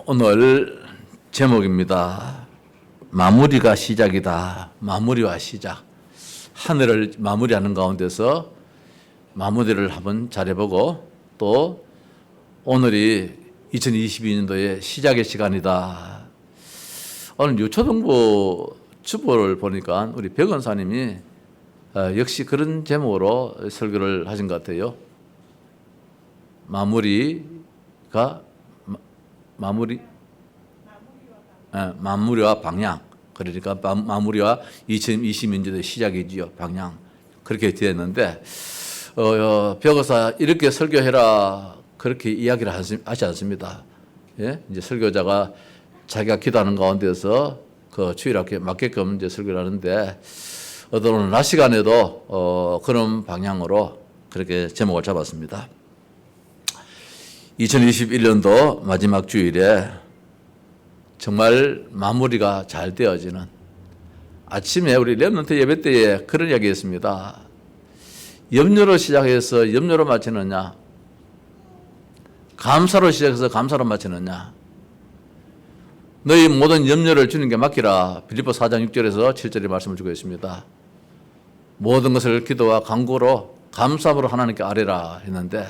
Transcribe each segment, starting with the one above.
오늘 제목입니다. 마무리가 시작이다. 마무리와 시작. 한 해를 마무리하는 가운데서 마무리를 한번 잘해보고 또 오늘이 2022년도의 시작의 시간이다. 오늘 유초등부 주보를 보니까 우리 백 원사님이 역시 그런 제목으로 설교를 하신 것 같아요. 마무리와 방향. 그러니까 마무리와 2022년도의 시작이지요. 방향. 그렇게 되었는데 벽어사 이렇게 설교해라 그렇게 이야기를 하지 않습니다. 예? 이제 설교자가 자기가 기도하는 가운데서 그 주일학교에 맞게끔 이제 설교를 하는데 오늘 낮 시간에도 그런 방향으로 그렇게 제목을 잡았습니다. 2021년도 마지막 주일에 정말 마무리가 잘 되어지는 아침에 우리 렘넌트 예배 때에 그런 이야기 했습니다. 염려로 시작해서 염려로 마치느냐, 감사로 시작해서 감사로 마치느냐, 너희 모든 염려를 주님께 맡기라. 빌립보 4장 6절에서 7절의 말씀을 주고 있습니다. 모든 것을 기도와 간구로 감사함으로 하나님께 아뢰라 했는데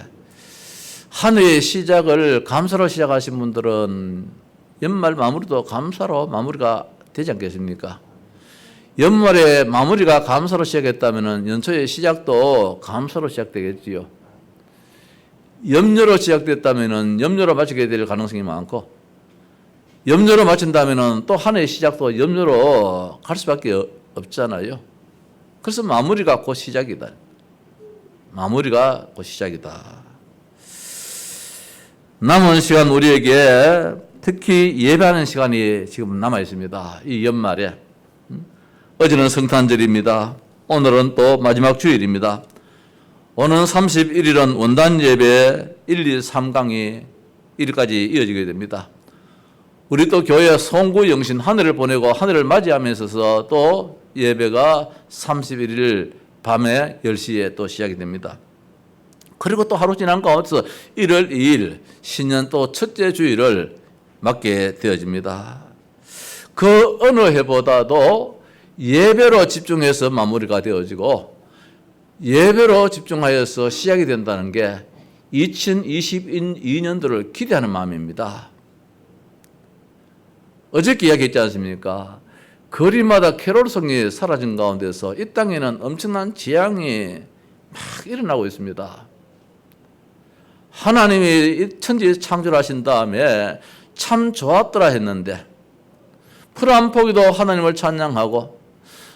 한 해의 시작을 감사로 시작하신 분들은 연말 마무리도 감사로 마무리가 되지 않겠습니까? 연말에 마무리가 감사로 시작했다면 연초의 시작도 감사로 시작되겠지요. 염려로 시작됐다면 염려로 마치게 될 가능성이 많고 염려로 마친다면 또 한 해의 시작도 염려로 갈 수밖에 없잖아요. 그래서 마무리가 곧 시작이다. 마무리가 곧 시작이다. 남은 시간 우리에게 특히 예배하는 시간이 지금 남아 있습니다. 이 연말에. 어제는 성탄절입니다. 오늘은 또 마지막 주일입니다. 오는 31일은 원단 예배 1, 2, 3강이 1일까지 이어지게 됩니다. 우리 또 교회 송구 영신 한 해를 보내고 한 해를 맞이하면서 또 예배가 31일 밤에 10시에 또 시작이 됩니다. 그리고 또 하루 지난 가운데서 1월 2일 신년 또 첫째 주일을 맞게 되어집니다. 그 어느 해보다도 예배로 집중해서 마무리가 되어지고 예배로 집중하여서 시작이 된다는 게 2022년도를 기대하는 마음입니다. 어저께 이야기했지 않습니까? 거리마다 캐롤송이 사라진 가운데서 이 땅에는 엄청난 재앙이 막 일어나고 있습니다. 하나님이 천지 창조하신 다음에 참 좋았더라 했는데 풀 한 포기도 하나님을 찬양하고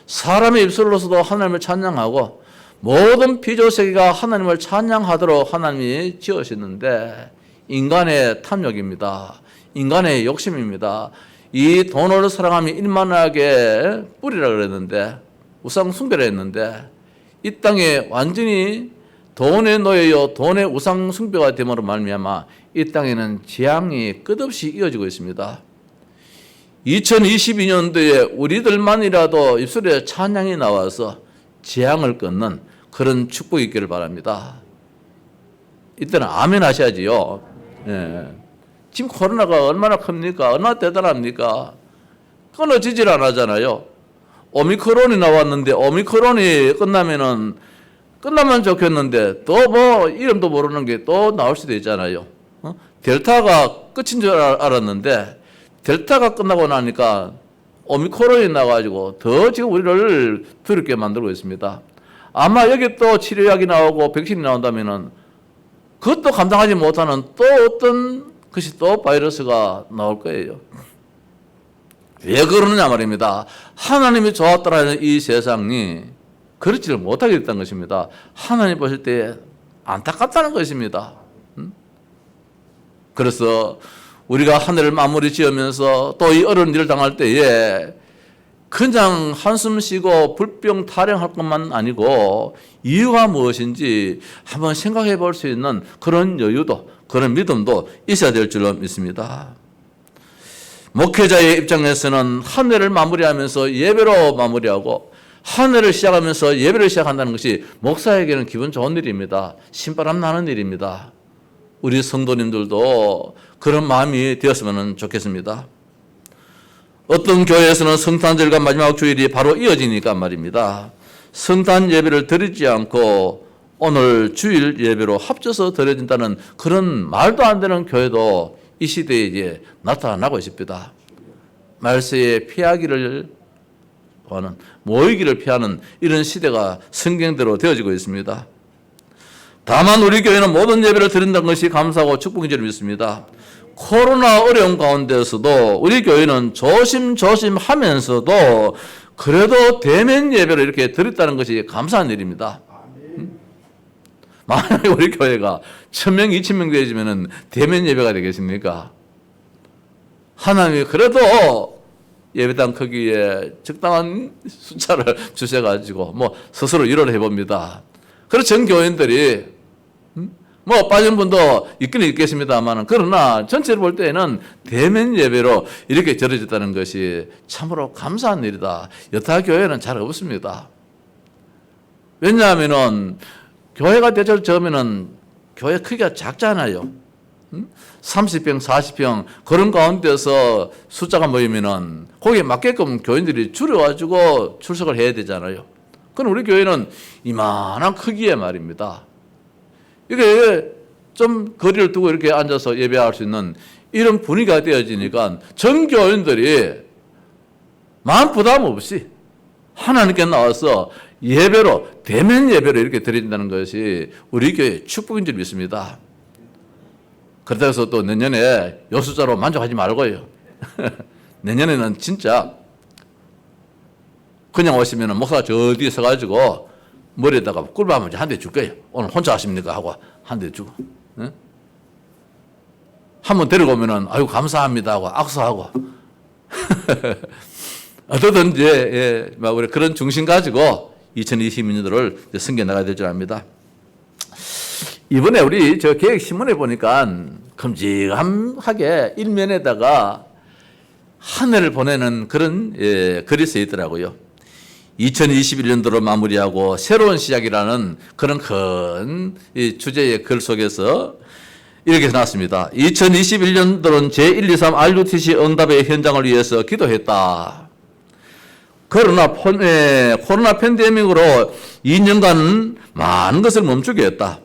사람의 입술로서도 하나님을 찬양하고 모든 피조세계가 하나님을 찬양하도록 하나님이 지으셨는데 인간의 탐욕입니다. 인간의 욕심입니다. 이 돈을 사랑하며 일만하게 뿌리라 그랬는데 우상 숭배를 했는데 이 땅에 완전히 돈에 놓여 돈의 우상 숭배가 됨으로 말미암아 이 땅에는 재앙이 끝없이 이어지고 있습니다. 2022년도에 우리들만이라도 입술에 찬양이 나와서 재앙을 끊는 그런 축복이 있기를 바랍니다. 이때는 아멘 하셔야지요. 예. 지금 코로나가 얼마나 큽니까? 얼마나 대단합니까? 끊어지질 않았잖아요. 오미크론이 나왔는데 오미크론이 끝나면 좋겠는데 또 뭐 이름도 모르는 게 또 나올 수도 있잖아요. 델타가 끝인 줄 알았는데 델타가 끝나고 나니까 오미크론이 나가지고 더 지금 우리를 두렵게 만들고 있습니다. 아마 여기 또 치료약이 나오고 백신이 나온다면은 그것도 감당하지 못하는 또 어떤 것이 또 바이러스가 나올 거예요. 왜 그러느냐 말입니다. 하나님이 좋았더라는 이 세상이 그렇지를 못하게 됐다는 것입니다. 하나님 보실 때 안타깝다는 것입니다. 그래서 우리가 한 해를 마무리 지으면서 또 이 어려운 일을 당할 때에 그냥 한숨 쉬고 불병 타령할 것만 아니고 이유가 무엇인지 한번 생각해 볼 수 있는 그런 여유도 그런 믿음도 있어야 될 줄로 믿습니다. 목회자의 입장에서는 한 해를 마무리하면서 예배로 마무리하고 한 해를 시작하면서 예배를 시작한다는 것이 목사에게는 기분 좋은 일입니다. 신바람 나는 일입니다. 우리 성도님들도 그런 마음이 되었으면 좋겠습니다. 어떤 교회에서는 성탄절과 마지막 주일이 바로 이어지니까 말입니다. 성탄 예배를 드리지 않고 오늘 주일 예배로 합쳐서 드려진다는 그런 말도 안 되는 교회도 이 시대에 이제 나타나고 있습니다. 말세에 피하기를 하는, 모이기를 피하는 이런 시대가 성경대로 되어지고 있습니다. 다만 우리 교회는 모든 예배를 드린다는 것이 감사하고 축복인 줄 믿습니다. 코로나 어려운 가운데서도 우리 교회는 조심조심 하면서도 그래도 대면 예배를 이렇게 드렸다는 것이 감사한 일입니다. 만약에 우리 교회가 1000명, 2000명 되어지면 대면 예배가 되겠습니까? 하나님이 그래도 예배당 크기에 적당한 숫자를 주셔가지고 스스로 일을 해봅니다. 그래서 전 교인들이 빠진 분도 있기는 있겠습니다만, 그러나 전체를 볼 때에는 대면 예배로 이렇게 드려졌다는 것이 참으로 감사한 일이다. 여타 교회는 잘 없습니다. 왜냐하면은 교회가 대체로 적으면은 교회 크기가 작잖아요. 30평, 40평 그런 가운데서 숫자가 모이면은 거기에 맞게끔 교인들이 줄여가지고 출석을 해야 되잖아요. 그럼 우리 교회는 이만한 크기의 말입니다. 이게 좀 거리를 두고 이렇게 앉아서 예배할 수 있는 이런 분위기가 되어지니까 전 교인들이 마음 부담 없이 하나님께 나와서 예배로, 대면 예배로 이렇게 드린다는 것이 우리 교회의 축복인 줄 믿습니다. 그렇다고 해서 또 내년에 요 숫자로 만족하지 말고요. 내년에는 진짜 그냥 오시면 목사가 저 뒤에 서가지고 머리에다가 꿀밤을 한 대 줄 거예요. 오늘 혼자 하십니까? 하고 한 대 주고. 응? 한번 데리고 오면은 아유 감사합니다 하고 악수하고. 어떠든 이제 우리 그런 중심 가지고 2022년도를 섬겨 나가야 될 줄 압니다. 이번에 우리 저 계획신문에 보니까 큼직하게 일면에다가 한 해를 보내는 그런 글이 써 있더라고요. 2021년도로 마무리하고 새로운 시작이라는 그런 큰 주제의 글 속에서 이렇게 나왔습니다. 2021년도는 제123 RUTC 응답의 현장을 위해서 기도했다. 그러나 코로나 팬데믹으로 2년간 많은 것을 멈추게 했다.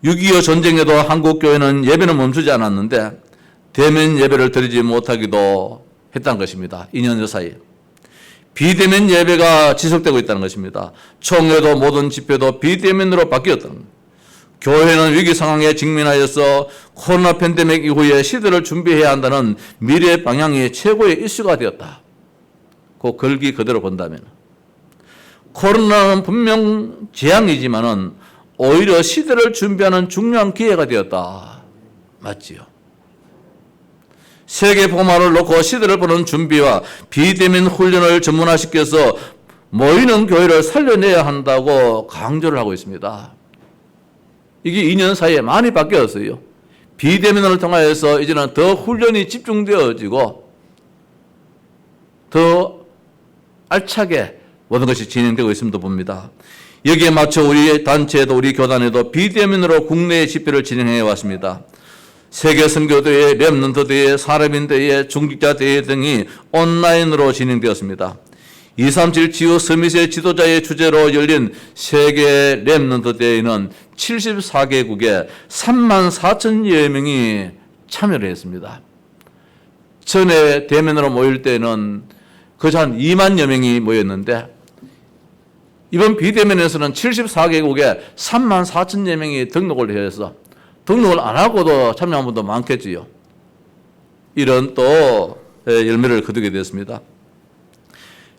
6.25 전쟁에도 한국교회는 예배는 멈추지 않았는데 대면 예배를 드리지 못하기도 했다는 것입니다. 2년 사이에. 비대면 예배가 지속되고 있다는 것입니다. 총회도 모든 집회도 비대면으로 바뀌었다는 겁니다. 교회는 위기 상황에 직면하여서 코로나 팬데믹 이후에 시대를 준비해야 한다는 미래 방향이 최고의 이슈가 되었다. 그 글귀 그대로 본다면 코로나는 분명 재앙이지만은 오히려 시대를 준비하는 중요한 기회가 되었다. 맞지요? 세계 복음화를 놓고 시대를 보는 준비와 비대면 훈련을 전문화시켜서 모이는 교회를 살려내야 한다고 강조를 하고 있습니다. 이게 2년 사이에 많이 바뀌었어요. 비대면을 통하여서 이제는 더 훈련이 집중되어지고 더 알차게 모든 것이 진행되고 있음도 봅니다. 여기에 맞춰 우리 단체에도 우리 교단에도 비대면으로 국내 집회를 진행해 왔습니다. 세계 선교대회, 렘넌트 대회, 사람인 대회, 중직자 대회 등이 온라인으로 진행되었습니다. 237 지구 서밋의 지도자의 주제로 열린 세계 렘넌트 대회는 74개국에 34,000여 명이 참여를 했습니다. 전에 대면으로 모일 때는 그저 한 2만여 명이 모였는데 이번 비대면에서는 74개국에 34,000여 명이 등록을 해서 등록을 안 하고도 참여한 분도 많겠지요. 이런 또 열매를 거두게 됐습니다.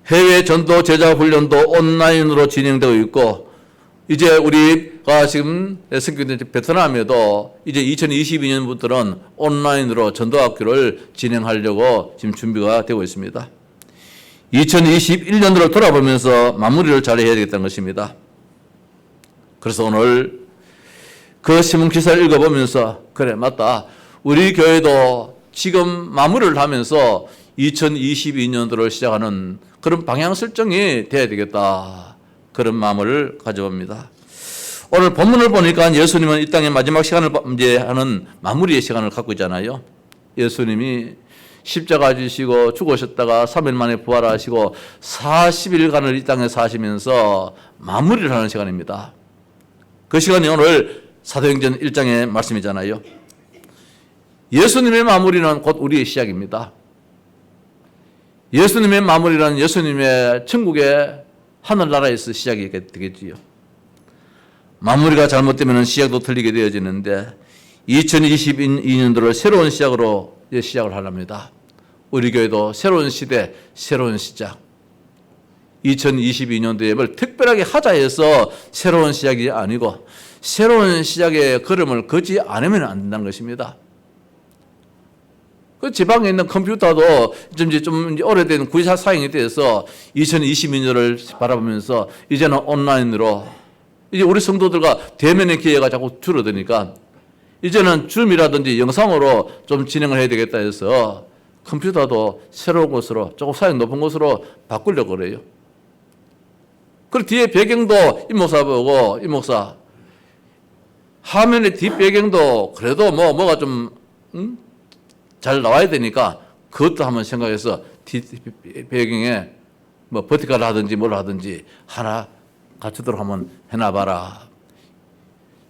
해외 전도 제자 훈련도 온라인으로 진행되고 있고 이제 우리가 지금 선교된 베트남에도 이제 2022년부터는 온라인으로 전도학교를 진행하려고 지금 준비가 되고 있습니다. 2021년도를 돌아보면서 마무리를 잘 해야 되겠다는 것입니다. 그래서 오늘 그 신문 기사를 읽어보면서 그래 맞다. 우리 교회도 지금 마무리를 하면서 2022년도를 시작하는 그런 방향 설정이 돼야 되겠다. 그런 마음을 가져봅니다. 오늘 본문을 보니까 예수님은 이 땅의 마지막 시간을 이제 하는 마무리의 시간을 갖고 있잖아요. 예수님이 십자가 지시고 죽으셨다가 3일 만에 부활하시고 40일간을 이 땅에 사시면서 마무리를 하는 시간입니다. 그 시간이 오늘 사도행전 1장의 말씀이잖아요. 예수님의 마무리는 곧 우리의 시작입니다. 예수님의 마무리는 예수님의 천국의 하늘나라에서 시작이 되겠지요. 마무리가 잘못되면 시작도 틀리게 되어지는데 2022년도를 새로운 시작으로 시작을 하랍니다. 우리 교회도 새로운 시대, 새로운 시작. 2022년도에 뭘 특별하게 하자 해서 새로운 시작이 아니고 새로운 시작의 걸음을 걷지 않으면 안 된다는 것입니다. 그 지방에 있는 컴퓨터도 좀 오래된 구시사 사용이 돼서 2022년을 바라보면서 이제는 온라인으로 이제 우리 성도들과 대면의 기회가 자꾸 줄어드니까 이제는 줌이라든지 영상으로 좀 진행을 해야 되겠다 해서 컴퓨터도 새로운 곳으로 조금 사용 높은 곳으로 바꾸려고 그래요. 그리고 뒤에 배경도 이 목사 보고 이 목사 화면의 뒷 배경도 그래도 뭐가 좀 잘 나와야 되니까 그것도 한번 생각해서 뒷 배경에 뭐 버티컬 하든지 뭘 하든지 하나 갖추도록 한번 해놔봐라.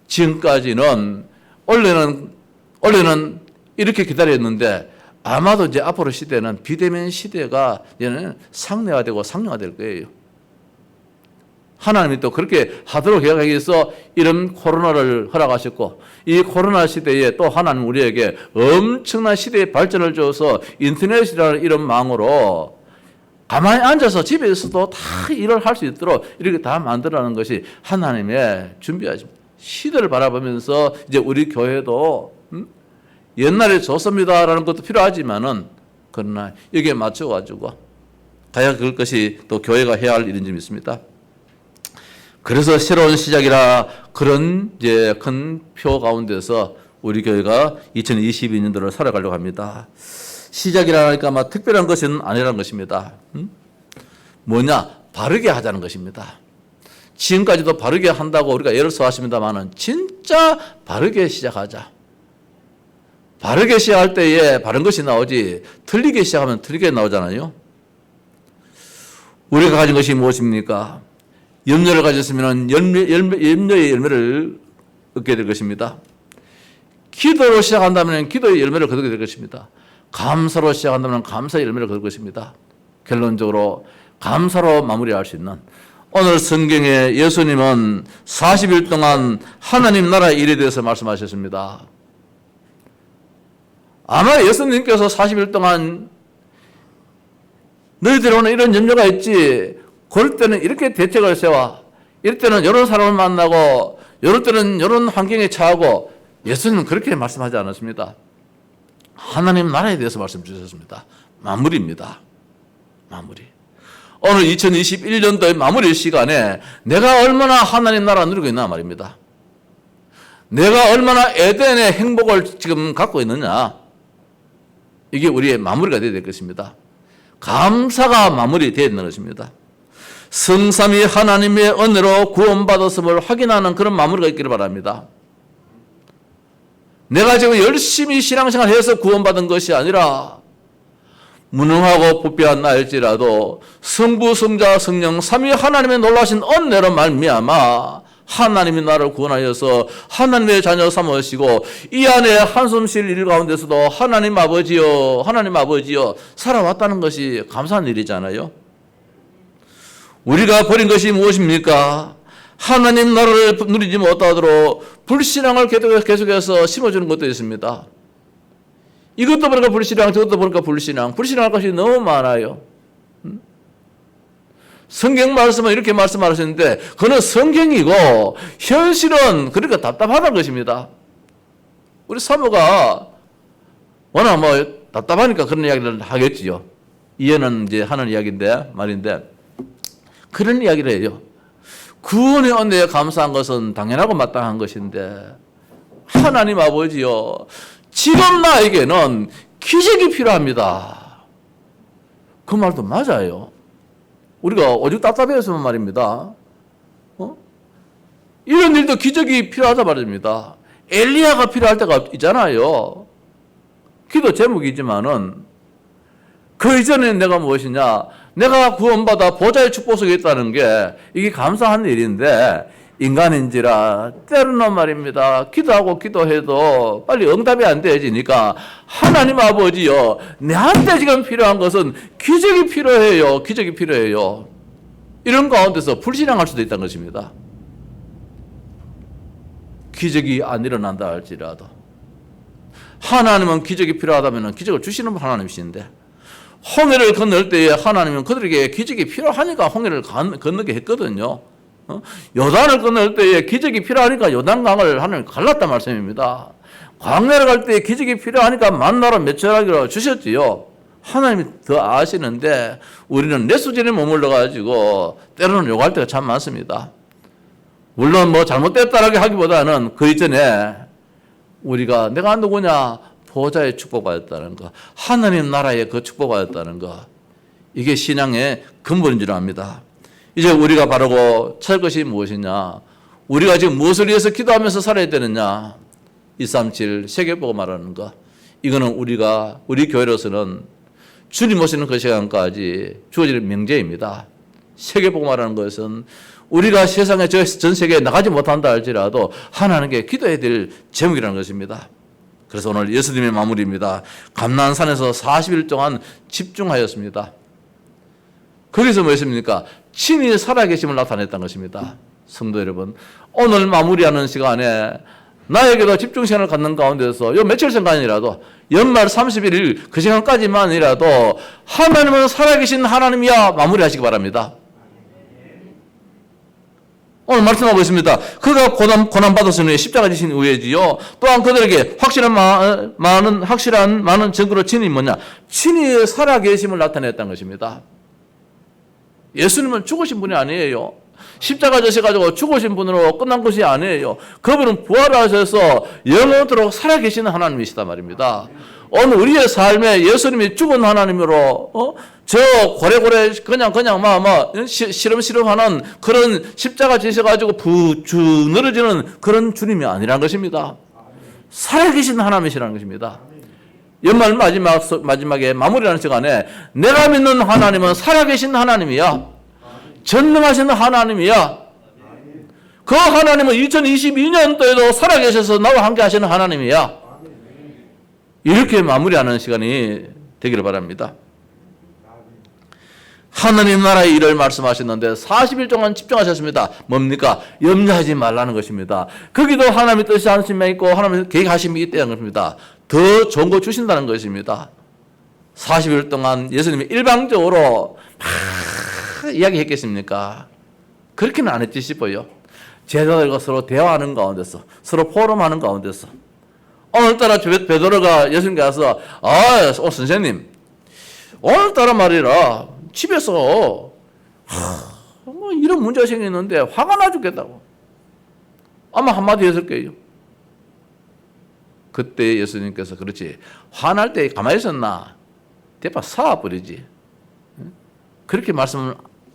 지금까지는 원래는 이렇게 기다렸는데 아마도 이제 앞으로 시대는 비대면 시대가 이제는 상내화되고 상용화될 거예요. 하나님이 또 그렇게 하도록 하기 위해서 이런 코로나를 허락하셨고 이 코로나 시대에 또 하나님 우리에게 엄청난 시대의 발전을 줘서 인터넷이라는 이런 망으로 가만히 앉아서 집에서도 다 일을 할 수 있도록 이렇게 다 만들어라는 것이 하나님의 준비하십니다. 시대를 바라보면서 이제 우리 교회도 옛날에 좋습니다라는 것도 필요하지만은 그러나 여기에 맞춰가지고 가야 그럴 것이 또 교회가 해야 할 일인 줄 믿습니다. 그래서 새로운 시작이라 그런 이제 큰 표 가운데서 우리 교회가 2022년도를 살아가려고 합니다. 시작이라 하니까 막 특별한 것은 아니라는 것입니다. 뭐냐? 바르게 하자는 것입니다. 지금까지도 바르게 한다고 우리가 애를 써왔습니다만은 진짜 바르게 시작하자. 바르게 시작할 때에 바른 것이 나오지 틀리게 시작하면 틀리게 나오잖아요. 우리가 가진 것이 무엇입니까? 염려를 가졌으면 염려의 열매를 얻게 될 것입니다. 기도로 시작한다면 기도의 열매를 거두게 될 것입니다. 감사로 시작한다면 감사의 열매를 거둘 것입니다. 결론적으로 감사로 마무리할 수 있는 오늘 성경에 예수님은 40일 동안 하나님 나라의 일에 대해서 말씀하셨습니다. 아마 예수님께서 40일 동안 너희들은 이런 염려가 있지. 그럴 때는 이렇게 대책을 세워. 이럴 때는 이런 사람을 만나고 이럴 때는 이런 환경에 처하고 예수님은 그렇게 말씀하지 않았습니다. 하나님 나라에 대해서 말씀 주셨습니다. 마무리입니다. 마무리. 오늘 2021년도의 마무리 시간에 내가 얼마나 하나님 나라 누리고 있나 말입니다. 내가 얼마나 에덴의 행복을 지금 갖고 있느냐. 이게 우리의 마무리가 되어야 될 것입니다. 감사가 마무리 되어야 되는 것입니다. 성삼위 하나님의 은혜로 구원받았음을 확인하는 그런 마무리가 있기를 바랍니다. 내가 지금 열심히 신앙생활 해서 구원받은 것이 아니라 무능하고 부패한 나일지라도 성부, 성자, 성령 삼위 하나님의 놀라신 은혜로 말미암아 하나님이 나를 구원하여서 하나님의 자녀 삼으시고 이 안에 한숨 쉴 일 가운데서도 하나님 아버지요 살아왔다는 것이 감사한 일이잖아요. 우리가 버린 것이 무엇입니까? 하나님 나라를 누리지 못하도록 불신앙을 계속해서 심어주는 것도 있습니다. 이것도 보니까 불신앙, 저것도 보니까 불신앙. 불신앙할 것이 너무 많아요. 성경 말씀은 이렇게 말씀하셨는데 그건 성경이고 현실은 그러니까 답답하다는 것입니다. 우리 사모가 워낙 답답하니까 그런 이야기를 하겠지요. 이해는 이제 하는 이야기인데 말인데 그런 이야기를 해요. 구원의 은혜에 감사한 것은 당연하고 마땅한 것인데 하나님 아버지요 지금 나에게는 기적이 필요합니다. 그 말도 맞아요. 우리가 오죽 답답해서만 말입니다. 이런 일도 기적이 필요하다 말입니다. 엘리야가 필요할 때가 있잖아요. 기도 제목이지만은 그 이전에 내가 무엇이냐? 내가 구원받아 보좌의 축복 속에 있다는 게 이게 감사한 일인데 인간인지라 때로는 말입니다. 기도하고 기도해도 빨리 응답이 안 되어지니까 하나님 아버지요, 내한테 지금 필요한 것은 기적이 필요해요. 기적이 필요해요. 이런 가운데서 불신앙할 수도 있다는 것입니다. 기적이 안 일어난다 할지라도 하나님은 기적이 필요하다면 기적을 주시는 하나님이신데 홍해를 건널 때에 하나님은 그들에게 기적이 필요하니까 홍해를 건너게 했거든요. 요단을 건널 때에 기적이 필요하니까 요단강을 하나님 갈랐단 말씀입니다. 광야를 갈 때에 기적이 필요하니까 만나로 맺혀라기로 주셨지요. 하나님이 더 아시는데 우리는 내 수준에 머물러 가지고 때로는 요구할 때가 참 많습니다. 물론 뭐 잘못됐다라고 하기보다는 그 이전에 우리가 내가 누구냐? 보좌의 축복받았다는 거, 하나님 나라의 그 축복받았다는 거, 이게 신앙의 근본인 줄 압니다. 이제 우리가 바르고 찾을 것이 무엇이냐? 우리가 지금 무엇을 위해서 기도하면서 살아야 되느냐? 237 세계보고 말하는 거. 이거는 우리 교회로서는 주님 오시는 그 시간까지 주어지는 명제입니다. 세계보고 말하는 것은 우리가 세상에 전 세계에 나가지 못한다 할지라도 하나님께 기도해야 될 제목이라는 것입니다. 그래서 오늘 예수님의 마무리입니다. 감난산에서 40일 동안 집중하였습니다. 거기서 뭐였습니까? 친히 살아계심을 나타냈다는 것입니다. 성도 여러분, 오늘 마무리하는 시간에 나에게도 집중 시간을 갖는 가운데서 요 며칠 시간이라도 연말 31일 그 시간까지만이라도 하나님은 살아계신 하나님이야 마무리하시기 바랍니다. 오늘 말씀하고 있습니다. 그가 고난 받았으니 십자가 지신 후에지요. 또한 그들에게 확실한 많은 증거로 친히 뭐냐? 친히 살아계심을 나타냈다는 것입니다. 예수님은 죽으신 분이 아니에요. 십자가 지셔가지고 죽으신 분으로 끝난 것이 아니에요. 그분은 부활하셔서 영원토록 살아계시는 하나님이시다 말입니다. 오늘 우리의 삶에 예수님이 죽은 하나님으로 저 고래고래 그냥 시름시름하는 그런 십자가 지셔가지고 부주 늘어지는 그런 주님이 아니라는 것입니다. 살아계신 하나님이시라는 것입니다. 연말 마지막에 마무리하는 시간에 내가 믿는 하나님은 살아계신 하나님이야. 전능하신 하나님이야. 그 하나님은 2022년도에도 살아계셔서 나와 함께 하시는 하나님이야. 이렇게 마무리하는 시간이 되기를 바랍니다. 하나님 나라의 일을 말씀하셨는데 40일 동안 집중하셨습니다. 뭡니까? 염려하지 말라는 것입니다. 거기도 하나님의 뜻이 하심이 있고 하나님의 계획하심이 있다는 것입니다. 더 좋은 거 주신다는 것입니다. 40일 동안 예수님이 일방적으로 막 이야기했겠습니까? 그렇게는 안 했지 싶어요. 제자들과 서로 대화하는 가운데서, 서로 포럼하는 가운데서 오늘따라 베드로가 예수님께 와서 선생님, 오늘따라 말이라 집에서 뭐 이런 문제가 생겼는데 화가 나 죽겠다고 아마 한마디 했을 거예요. 그때 예수님께서 그렇지, 화날 때 가만히 있었나? 대파 사와버리지. 그렇게 말씀을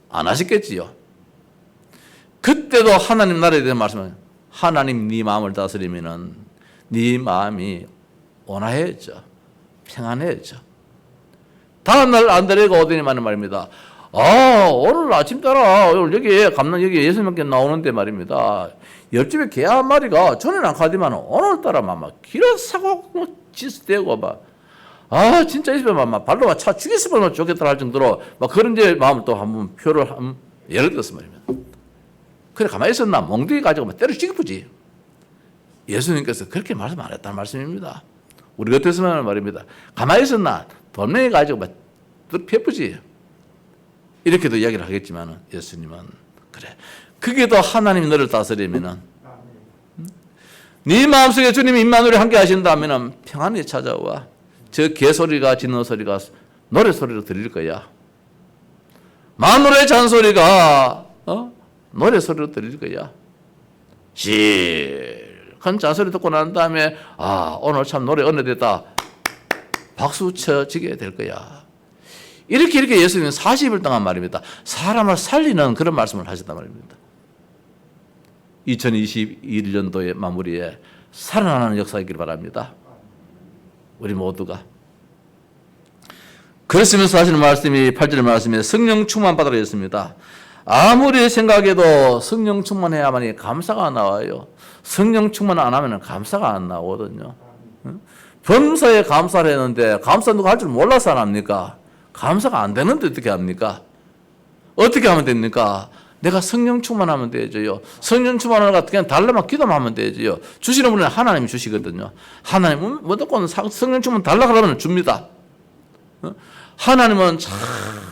안 하셨겠지요. 그때도 하나님 나라에 대한 말씀은 하나님 네 마음을 다스리면은 네 마음이 온화해져, 평안해져. 다음날 안드레가 오더니만 말입니다. 오늘 아침 따라 여기 예수님께 나오는데 말입니다. 옆집에 개 한 마리가 전에는 안 가지만 오늘따라 막 길을 사고 짓대고 진짜 이 집에 막 발로 막 차 죽였으면 좋겠다 할 정도로 막 그런 제 마음을 또 한번 표를 예를 들었어 말입니다. 그래 가만히 있었나? 멍둥이 가지고 막 때려 죽이쁘지. 예수님께서 그렇게 말씀 안 했다는 말씀입니다. 우리 같았으면 말입니다. 가만히 있었나? 돌멩이 가지고 막 펴쁘지. 이렇게도 이야기를 하겠지만 예수님은 그래. 그게도 하나님이 너를 다스리면은 네 마음속에 주님이 임마누엘이 함께 하신다면은 평안이 찾아와. 저 개소리가 짖는 소리가 노래소리로 들릴 거야. 마누라의 잔소리가 노래소리로 들릴 거야. 큰 잔소리 듣고 난 다음에 오늘 참 노래 은혜됐다 박수 쳐지게 될 거야. 이렇게 예수님은 40일 동안 말입니다. 사람을 살리는 그런 말씀을 하셨단 말입니다. 2021년도의 마무리에 살아나는 역사이길 바랍니다. 우리 모두가. 그렇으면서 하시는 말씀이 8절 말씀에 성령 충만 받으라 했습니다. 아무리 생각해도 성령 충만해야만이 감사가 나와요. 성령 충만 안 하면 감사가 안 나오거든요. 범사에 감사를 했는데 감사 누가 할 줄 몰라서 안 합니까? 감사가 안 되는데 어떻게 합니까? 어떻게 하면 됩니까? 내가 성령 충만하면 되죠요. 성령 충만을 갖다 그냥 달라만 기도만 하면 되죠요. 주시는 분은 하나님이 주시거든요. 하나님은 무조건 성령 충만 달라 그러면 줍니다. 하나님은 참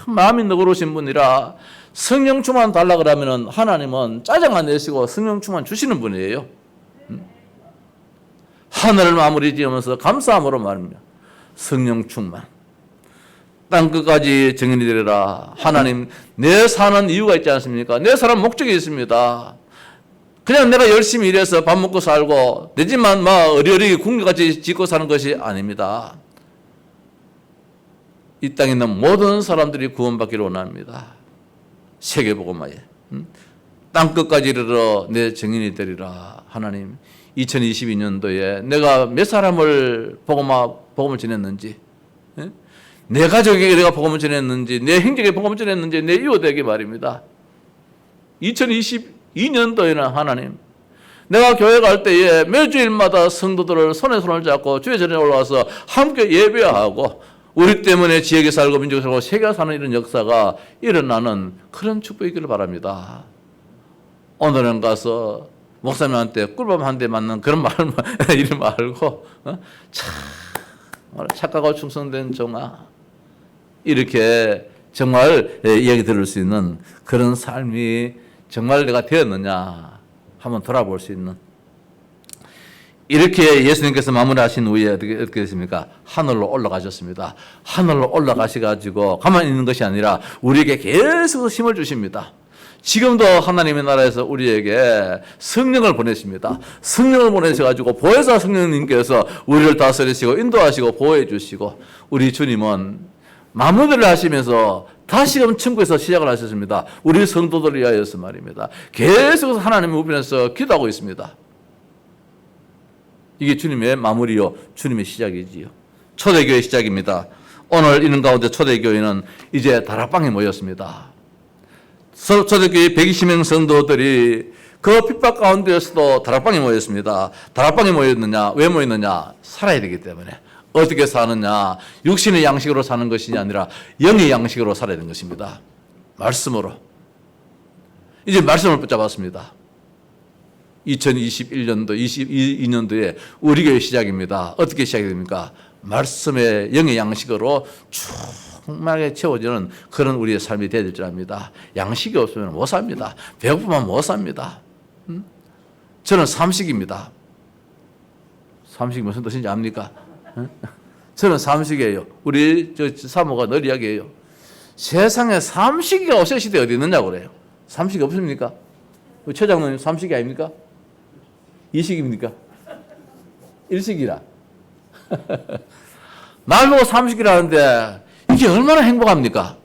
마음이 너그러우신 분이라 성령 충만 달라 그러면은 하나님은 짜증만 내시고 성령 충만 주시는 분이에요. 하늘을 마무리 지으면서 감사함으로 말입니다. 성령 충만. 땅 끝까지 증인이 되리라. 하나님, 내 사는 이유가 있지 않습니까? 내 사는 목적이 있습니다. 그냥 내가 열심히 일해서 밥 먹고 살고 내 집만 막 어리어리 궁궐같이 짓고 사는 것이 아닙니다. 이 땅에 있는 모든 사람들이 구원받기를 원합니다. 세계복음화에 땅 끝까지 이르러 내 증인이 되리라. 하나님, 2022년도에 내가 몇 사람을 복음을 전했는지, 내 가족에게 내가 복음을 전했는지, 내 형제에게 복음을 전했는지, 내 이웃에게 말입니다. 2022년도에는 하나님, 내가 교회 갈 때에 매주일마다 성도들을 손에 손을 잡고 주의 전에 올라와서 함께 예배하고 우리 때문에 지역에 살고 민족에 살고 세계에 사는 이런 역사가 일어나는 그런 축복이기를 바랍니다. 오늘은 가서 목사님한테 꿀밤 한 대 맞는 그런 말만 이리 말고 참 착하고 충성된 종아, 이렇게 정말 이야기 들을 수 있는 그런 삶이 정말 내가 되었느냐 한번 돌아볼 수 있는, 이렇게 예수님께서 마무리하신 후에 어떻게 됐습니까? 하늘로 올라가셨습니다. 하늘로 올라가셔가지고 가만히 있는 것이 아니라 우리에게 계속 힘을 주십니다. 지금도 하나님의 나라에서 우리에게 성령을 보내십니다. 성령을 보내셔가지고 보혜사 성령님께서 우리를 다스리시고 인도하시고 보호해 주시고, 우리 주님은 마무리를 하시면서 다시금 천국에서 시작을 하셨습니다. 우리 성도들을 위하여서 말입니다. 계속해서 하나님의 우편에서 기도하고 있습니다. 이게 주님의 마무리요, 주님의 시작이지요. 초대교회 시작입니다. 오늘 있는 가운데 초대교회는 이제 다락방에 모였습니다. 초대교회 120명 성도들이 그 핍박 가운데에서도 다락방에 모였습니다. 다락방에 모였느냐? 왜 모였느냐? 살아야 되기 때문에. 어떻게 사느냐? 육신의 양식으로 사는 것이 아니라 영의 양식으로 살아야 되는 것입니다. 말씀으로. 이제 말씀을 붙잡았습니다. 2021년도, 22년도에 우리 교회 시작입니다. 어떻게 시작이 됩니까? 말씀의 영의 양식으로 충만하게 채워지는 그런 우리의 삶이 되어야 될 줄 압니다. 양식이 없으면 못 삽니다. 배고프면 못 삽니다. 저는 삼식입니다. 삼식이 무슨 뜻인지 압니까? 저는 삼식이에요. 우리 사모가 늘 이야기해요. 세상에 삼식이가 없을 시대 어디 있느냐고 그래요. 삼식이 없습니까? 최 장로님 삼식이 아닙니까? 이식입니까? 일식이라. 날 보고 삼식이라는데 이게 얼마나 행복합니까?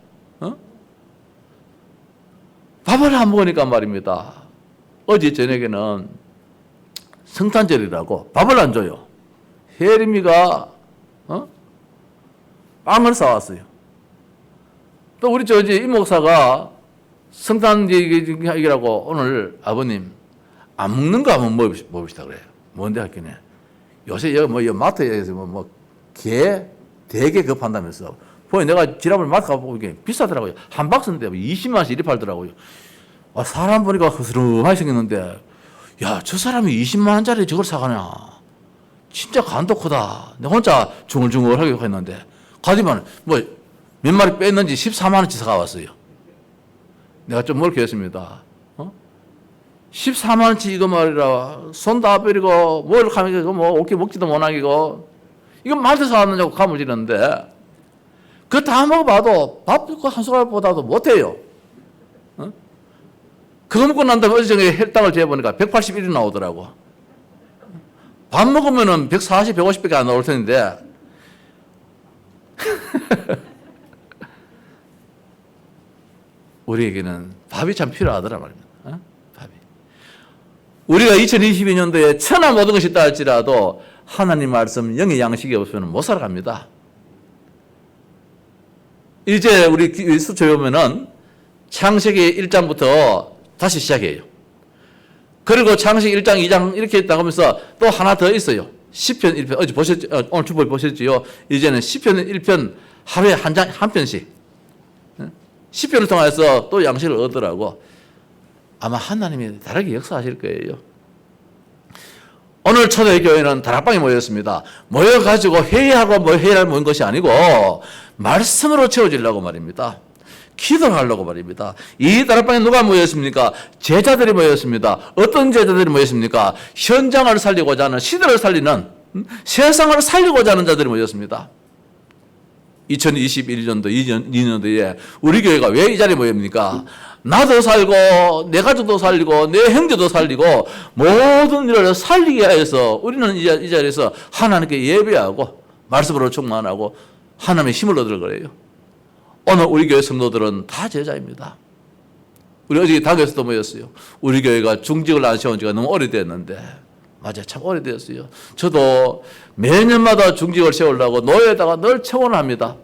밥을 안 먹으니까 말입니다. 어제 저녁에는 성탄절이라고 밥을 안 줘요. 혜림이가 빵을 사왔어요. 또 우리 이목사가 성탄 얘기라고 오늘 아버님 안 먹는 거 한번 먹읍시다 그래요. 뭔데 할게네. 요새 여기 마트에서 게 되게 급한다면서. 보니 내가 지난번에 마트 가보고 이게 비싸더라고요. 한 박스인데 20만 원씩 이리 팔더라고요. 사람 보니까 흐스름하게 생겼는데, 야, 저 사람이 20만 원짜리 저걸 사가냐. 진짜 간도 크다. 내가 혼자 중얼중얼하게 했는데, 가지만 몇 마리 뺐는지 14만 원치 사가왔어요. 내가 좀 멀게 했습니다. 14만 원치 이거 말이라, 손 다 버리고, 뭘 가면 이거 어깨 먹지도 못하고, 이거 마트에서 사왔느냐고 감을 지르는데, 그거 다 먹어봐도 밥 한 숟갈보다도 못해요. 그거 먹고 난 다음에 어제 저녁에 혈당을 재보니까 181이 나오더라고. 밥 먹으면은 140, 150밖에 안 나올 텐데, 우리에게는 밥이 참 필요하더라 말입니다. 밥이. 우리가 2022년도에 천하 모든 것이 있다 할지라도 하나님 말씀 영의 양식이 없으면 못 살아갑니다. 이제 우리 수초에 보면은 창세기 1장부터 다시 시작해요. 그리고 창세기 1장, 2장 이렇게 나가면서 또 하나 더 있어요. 시편 1편. 어제 보셨죠? 오늘 주보에 보셨지요? 이제는 시편 1편 하루에 한 편씩. 시편을 통해서 또 양식을 얻으라고. 아마 하나님이 다르게 역사하실 거예요. 오늘 초대교회는 다락방에 모였습니다. 모여가지고 회의하고 회의를 모인 것이 아니고 말씀으로 채워지려고 말입니다. 기도를 하려고 말입니다. 이 다락방에 누가 모였습니까? 제자들이 모였습니다. 어떤 제자들이 모였습니까? 현장을 살리고자 하는, 시대를 살리는, 세상을 살리고자 하는 자들이 모였습니다. 2021년도, 2년도에 우리 교회가 왜 이 자리에 모입니까? 나도 살고 내 가족도 살리고 내 형제도 살리고 모든 일을 살리게 해서 우리는 이 자리에서 하나님께 예배하고 말씀으로 충만하고 하나님의 힘을 얻을 거예요. 오늘 우리 교회 성도들은 다 제자입니다. 우리 어제 당에서도 모였어요. 우리 교회가 중직을 안 세운 지가 너무 오래됐는데, 맞아요, 참 오래됐어요. 저도 매년마다 중직을 세우려고 노예에다가 늘 청원을 합니다.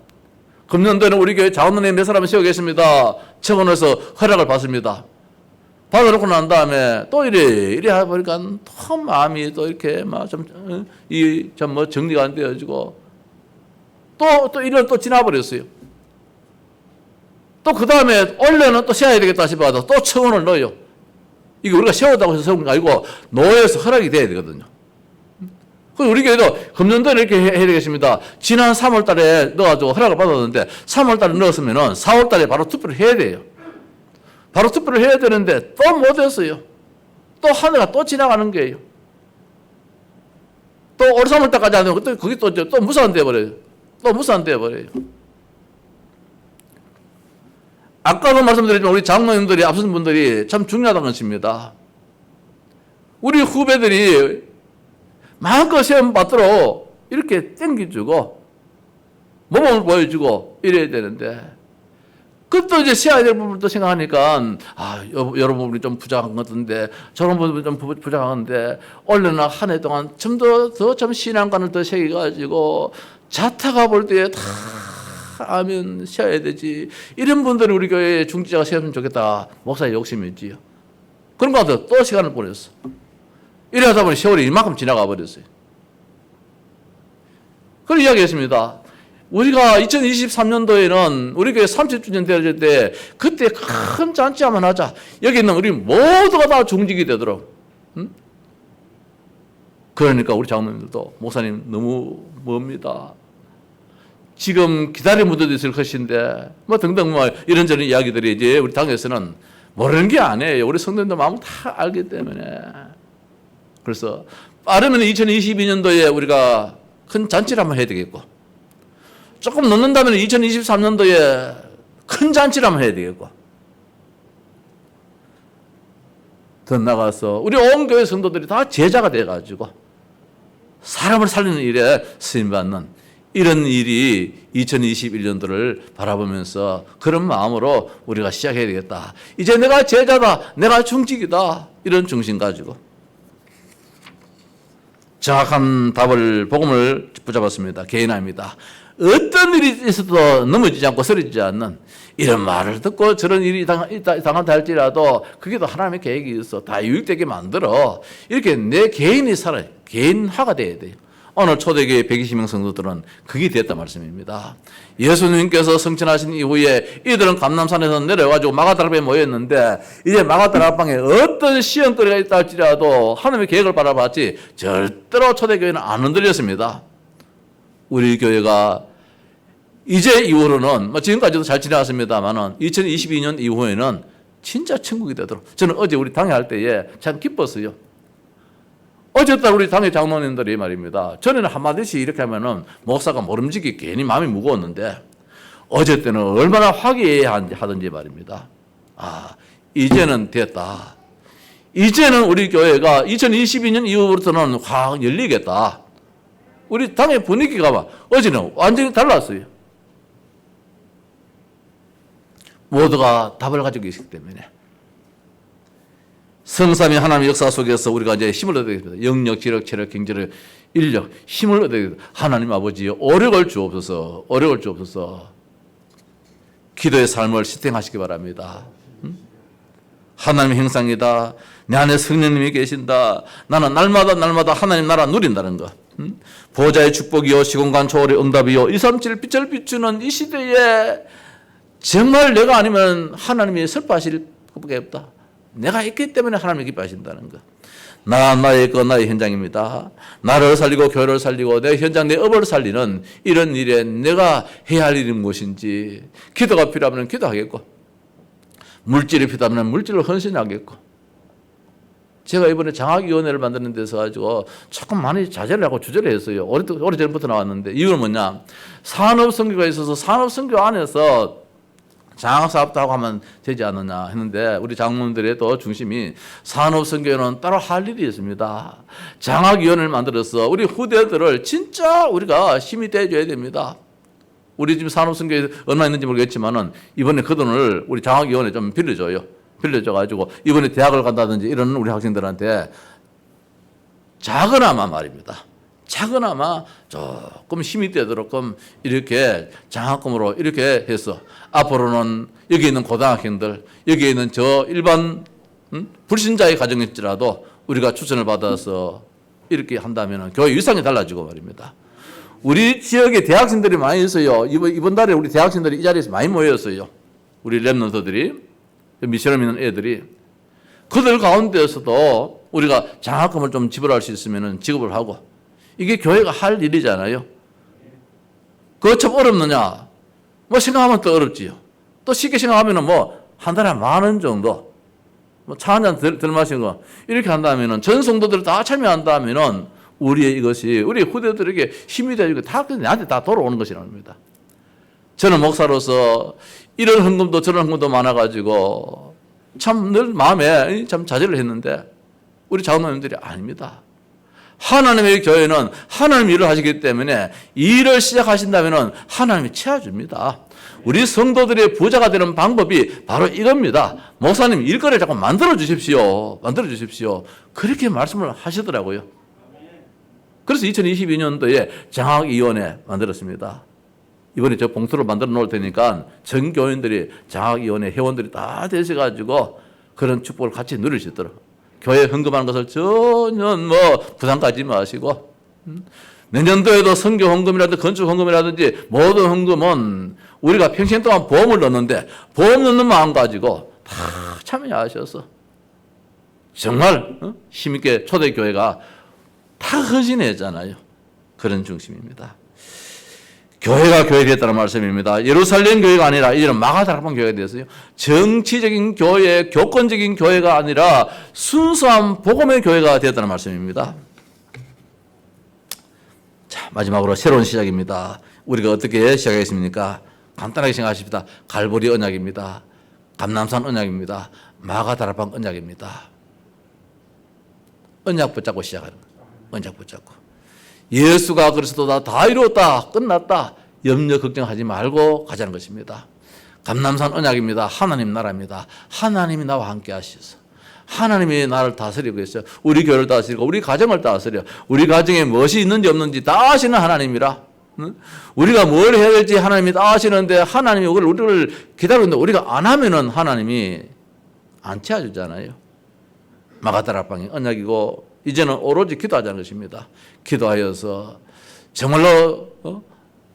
금년도에는 우리 교회 자원론에 몇 사람을 세우겠습니다. 청원해서 허락을 받습니다. 받아놓고 난 다음에 또 이래 하다 보니까 또 마음이 또 이렇게 막 좀 정리가 안 되어지고 또 1년 또 지나버렸어요. 또 그 다음에 원래는 또 세워야 되겠다 싶어서 또 청원을 넣어요. 이게 우리가 세웠다고 해서 세운 게 아니고 노예에서 허락이 돼야 되거든요. 그래서 우리 교회도 금년도에 이렇게 해야 되겠습니다. 지난 3월 달에 넣어가지고 허락을 받았는데 3월 달에 넣었으면은 4월 달에 바로 투표를 해야 돼요. 바로 투표를 해야 되는데 또 못했어요. 또 한 해가 또 지나가는 거예요. 또 올 3월 달까지 안 되면 그게 또 무산돼 버려요. 또 무산돼 버려요. 아까도 말씀드렸지만 우리 장로님들이 앞선 분들이 참 중요하다는 것입니다. 우리 후배들이 마음껏 시험 받도록 이렇게 땡겨주고 모범을 보여주고 이래야 되는데 그것도 이제 세워야 될 부분도 생각하니까 여러 부분이 좀 부족한 것 같은데 저런 부분이 좀 부족한데 올해는 한 해 동안 좀 더 좀 신앙관을 더 새겨가지고 자타가 볼 때에 다 하면 세워야 되지. 이런 분들이 우리 교회에 중지자가 세우면 좋겠다. 목사의 욕심이지요. 그런 거 같아서 또 시간을 보냈어. 이래 하다 보니 세월이 이만큼 지나가 버렸어요. 그런 이야기했습니다. 우리가 2023년도에는 우리 교회 30주년 되어질 때 그때 큰 잔치 한번 하자. 여기 있는 우리 모두가 다 중직이 되도록. 그러니까 우리 장로님들도 목사님 너무 멉니다. 지금 기다리는 분들도 있을 것인데 등등 이런저런 이야기들이 이제 우리 당에서는 모르는 게 아니에요. 우리 성도님들 마음을 다 알기 때문에. 그래서 빠르면 2022년도에 우리가 큰 잔치를 한번 해야 되겠고 조금 늦는다면 2023년도에 큰 잔치를 한번 해야 되겠고 더 나가서 우리 온 교회 성도들이 다 제자가 돼가지고 사람을 살리는 일에 쓰임받는 이런 일이 2021년도를 바라보면서 그런 마음으로 우리가 시작해야 되겠다. 이제 내가 제자다. 내가 중직이다. 이런 중심 가지고 정확한 답을 복음을 붙잡았습니다. 개인합니다. 어떤 일이 있어도 넘어지지 않고 쓰러지지 않는 이런 말을 듣고 저런 일이 당한다 할지라도 그게도 하나님의 계획이 있어. 다 유익되게 만들어. 이렇게 내 개인이 살아요. 개인화가 돼야 돼요. 오늘 초대교회 120명 성도들은 그게 됐단 말씀입니다. 예수님께서 성천하신 이후에 이들은 감람산에서 내려와가지고 마가다락방에 모였는데 이제 마가다락방에 어떤 시험거리가 있다 할지라도 하나님의 계획을 바라봤지 절대로 초대교회는 안 흔들렸습니다. 우리 교회가 이제 이후로는 지금까지도 잘 지나갔습니다만 2022년 이후에는 진짜 천국이 되도록 저는 어제 우리 당회할 때에 참 기뻤어요. 어쨌든 우리 당회 장로님들이 말입니다. 전에는 한마디씩 이렇게 하면은 목사가 모름지기 괜히 마음이 무거웠는데 어제 때는 얼마나 화기애애하든지 말입니다. 이제는 됐다. 이제는 우리 교회가 2022년 이후부터는 확 열리겠다. 우리 당회 분위기가 막 어제는 완전히 달랐어요. 모두가 답을 가지고 있기 때문에 성삼위 하나님의 역사 속에서 우리가 이제 힘을 얻게 됩니다. 영력, 지력, 체력, 경제력, 인력, 힘을 얻게 됩니다. 하나님 아버지 오력을 주옵소서. 오력을 주옵소서. 기도의 삶을 실행하시기 바랍니다. 하나님의 형상이다. 내 안에 성령님이 계신다. 나는 날마다 하나님 나라 누린다는 것. 보좌의 축복이요 시공간 초월의 응답이요 237 빛을 비추는 이 시대에 정말 내가 아니면 하나님이 슬퍼하실 것밖에 없다. 내가 있기 때문에 하나님이 기뻐하신다는 것. 나의 것 나의 현장입니다. 나를 살리고 교회를 살리고 내 현장 내 업을 살리는 이런 일에 내가 해야 할 일이 무엇인지, 기도가 필요하면 기도하겠고, 물질이 필요하면 물질을 헌신하겠고. 제가 이번에 장학위원회를 만드는 데서 가지고 조금 많이 자제를 하고 주저를 했어요. 오래전부터 나왔는데 이유는 뭐냐, 산업선교가 있어서 산업선교 안에서 장학사업도 하고 하면 되지 않느냐 했는데, 우리 장로님들의 또 중심이 산업선교는 따로 할 일이 있습니다. 장학위원회를 만들어서 우리 후대들을 진짜 우리가 힘이 돼줘야 됩니다. 우리 지금 산업선교에 얼마 있는지 모르겠지만은 이번에 그 돈을 우리 장학위원회 좀 빌려줘가지고 이번에 대학을 간다든지 이런 우리 학생들한테 작은아마 말입니다. 작은아마 조금 힘이 되도록끔 이렇게 장학금으로 이렇게 해서 앞으로는 여기 있는 고등학생들, 여기 있는 저 일반 불신자의 가정일지라도 우리가 추천을 받아서 이렇게 한다면 교회 위상이 달라지고 말입니다. 우리 지역에 대학생들이 많이 있어요. 이번 달에 우리 대학생들이 이 자리에서 많이 모였어요. 우리 랩런터들이, 미션을 믿는 애들이. 그들 가운데서도 우리가 장학금을 좀 지불할 수 있으면 지급을 하고, 이게 교회가 할 일이잖아요. 그거 참 어렵느냐? 뭐 생각하면 또 어렵지요. 또 쉽게 생각하면 뭐 한 달에 10,000원 정도, 뭐 차 한 잔 덜 마시는 거 이렇게 한다면은 전 성도들 다 참여한다면은 우리의 이것이 우리 후대들에게 힘이 되고 다 나한테 다 돌아오는 것이라는 겁니다. 저는 목사로서 이런 헌금도 저런 헌금도 많아가지고 참 늘 마음에 참 자제를 했는데, 우리 장로님들이 아닙니다. 하나님의 교회는 하나님 일을 하시기 때문에 일을 시작하신다면 하나님이 채워줍니다. 우리 성도들의 부자가 되는 방법이 바로 이겁니다. 목사님 일거리를 자꾸 만들어 주십시오. 그렇게 말씀을 하시더라고요. 그래서 2022년도에 장학위원회 만들었습니다. 이번에 저 봉투를 만들어 놓을 테니까 전 교인들이, 장학위원회 회원들이 다 되셔가지고 그런 축복을 같이 누릴 수 있도록, 교회 헌금하는 것을 전혀 뭐 부담 가지 마시고, 내년도에도 선교 헌금이라든지 건축 헌금이라든지 모든 헌금은 우리가 평생 동안 보험을 넣는데 보험 넣는 마음 가지고 다 참여하셔서 정말 힘있게 초대교회가 다 헌신했잖아요. 그런 중심입니다. 교회가 교회 됐다는 말씀입니다. 예루살렘 교회가 아니라 이제는 마가다락방 교회가 되었어요. 정치적인 교회, 교권적인 교회가 아니라 순수한 복음의 교회가 되었다는 말씀입니다. 자, 마지막으로 새로운 시작입니다. 우리가 어떻게 시작하겠습니까? 간단하게 생각하십시다. 갈보리 언약입니다. 감남산 언약입니다. 마가다락방 언약입니다. 언약 붙잡고 시작하는 거예요. 언약 붙잡고. 예수가 그리스도다, 다 이루었다, 끝났다, 염려 걱정하지 말고 가자는 것입니다. 감남산 언약입니다. 하나님 나라입니다. 하나님이 나와 함께 하셔서 하나님이 나를 다스리고 있어요. 우리 교회를 다스리고 우리 가정을 다스려. 우리 가정에 무엇이 있는지 없는지 다 아시는 하나님이라. 우리가 뭘 해야 될지 하나님이 다 아시는데 하나님이 우리를 기다리는데 우리가 안 하면은 하나님이 안 채워주잖아요. 마가다락방이 언약이고 이제는 오로지 기도하자는 것입니다. 기도하여서 정말로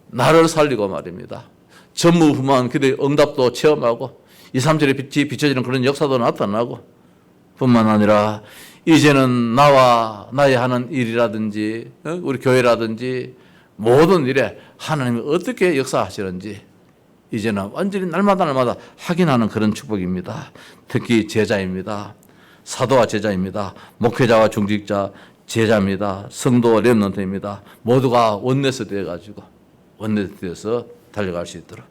나를 살리고 말입니다. 전무후무한 기도의 응답도 체험하고 237의 빛이 비춰지는 그런 역사도 나타나고, 뿐만 아니라 이제는 나와 나의 하는 일이라든지 우리 교회라든지 모든 일에 하나님이 어떻게 역사하시는지 이제는 완전히 날마다 확인하는 그런 축복입니다. 특히 제자입니다. 사도와 제자입니다. 목회자와 중직자, 제자입니다. 성도와 렘넌트입니다. 모두가 원내스 되어가지고 원내스 되어서 달려갈 수 있도록.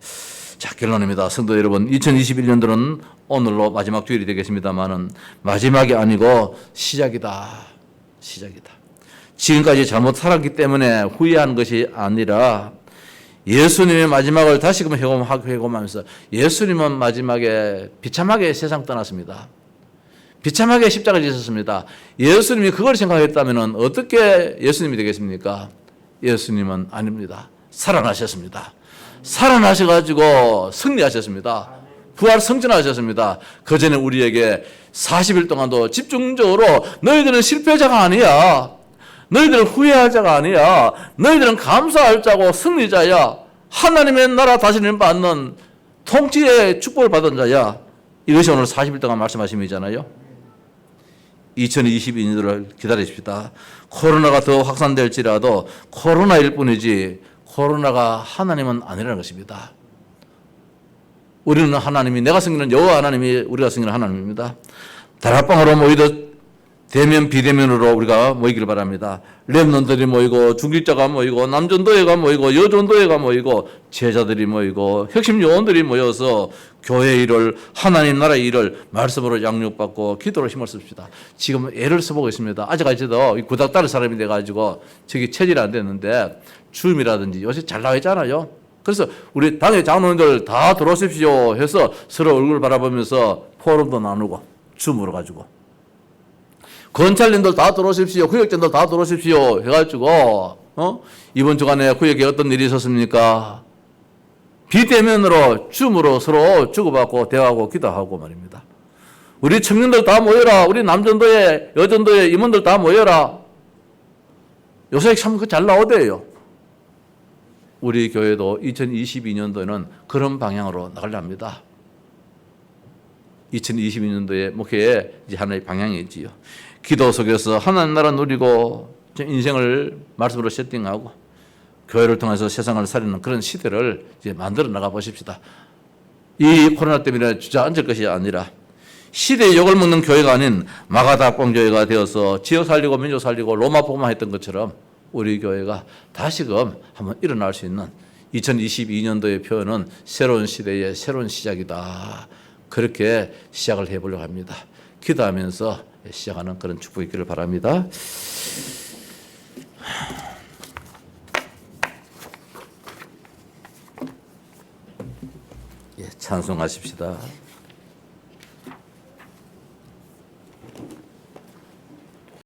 자, 결론입니다. 성도 여러분, 2021년도는 오늘로 마지막 주일이 되겠습니다만은 마지막이 아니고 시작이다. 지금까지 잘못 살았기 때문에 후회한 것이 아니라 예수님의 마지막을 다시금 회고하면서 예수님은 마지막에 비참하게 세상 떠났습니다. 비참하게 십자가를 지셨습니다. 예수님이 그걸 생각했다면 어떻게 예수님이 되겠습니까? 예수님은 아닙니다. 살아나셨습니다. 살아나셔가지고 승리하셨습니다. 부활 승천하셨습니다. 그 전에 우리에게 40일 동안도 집중적으로 너희들은 실패자가 아니야. 너희들은 후회할 자가 아니야. 너희들은 감사할 자고 승리자야. 하나님의 나라 다스림을 받는 통치의 축복을 받은 자야. 이것이 오늘 40일 동안 말씀하심이잖아요. 2022년도를 기다리십시다. 코로나가 더 확산될지라도 코로나일 뿐이지 코로나가 하나님은 아니라는 것입니다. 우리는 하나님이, 내가 섬기는 여호와 하나님이 우리가 섬기는 하나님입니다. 다락방으로 모이듯 대면 비대면으로 우리가 모이기를 바랍니다. 렘넌트들이 모이고 중직자가 모이고 남전도회가 모이고 여전도회가 모이고 제자들이 모이고 혁신 요원들이 모여서 교회 일을, 하나님 나라의 일을 말씀으로 양육받고 기도로 힘을 씁시다. 지금 애를 써보고 있습니다. 아직까지도 구닥 다른 사람이 돼가지고 저기 체질이 안 됐는데 줌이라든지 요새 잘 나와 있잖아요. 그래서 우리 당의 장로님들 다 들어오십시오 해서 서로 얼굴 바라보면서 포럼도 나누고 줌으로 가지고 건찰님들 다 들어오십시오, 구역장들 다 들어오십시오 해가지고 이번 주간에 구역에 어떤 일이 있었습니까? 비대면으로 줌으로 서로 주고받고 대화하고 기도하고 말입니다. 우리 청년들 다 모여라. 우리 남전도에 여전도에 임원들 다 모여라. 요새 참 잘 나오대요. 우리 교회도 2022년도에는 그런 방향으로 나가려 합니다. 2022년도에 목회에 이제 하나의 방향이 있지요. 기도 속에서 하나님 나라 누리고 인생을 말씀으로 세팅하고 교회를 통해서 세상을 살리는 그런 시대를 이제 만들어 나가 보십시다. 이 코로나 때문에 주저앉을 것이 아니라 시대의 욕을 먹는 교회가 아닌 마가다락방 교회가 되어서 지역 살리고 민족 살리고 로마 복음화 했던 것처럼 우리 교회가 다시금 한번 일어날 수 있는 2022년도의 표현은 새로운 시대의 새로운 시작이다. 그렇게 시작을 해보려고 합니다. 기도하면서 시작하는 그런 축복이 있기를 바랍니다. 예, 찬송하십시다.